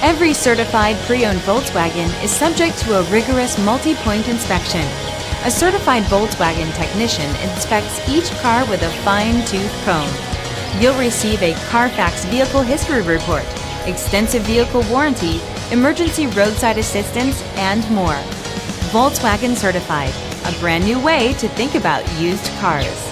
Every certified pre-owned Volkswagen is subject to a rigorous multi-point inspection. A certified Volkswagen technician inspects each car with a fine-tooth comb. You'll receive a CarFax vehicle history report, extensive vehicle warranty, emergency roadside assistance, and more. Volkswagen Certified, a brand new way to think about used cars.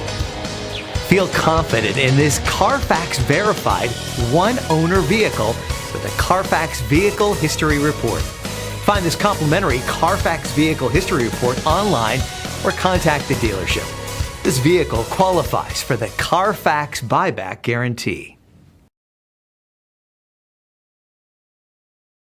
Feel confident in this CarFax verified one-owner vehicle with a CarFax Vehicle History Report. Find this complimentary CarFax Vehicle History Report online or contact the dealership. This vehicle qualifies for the CarFax Buyback Guarantee.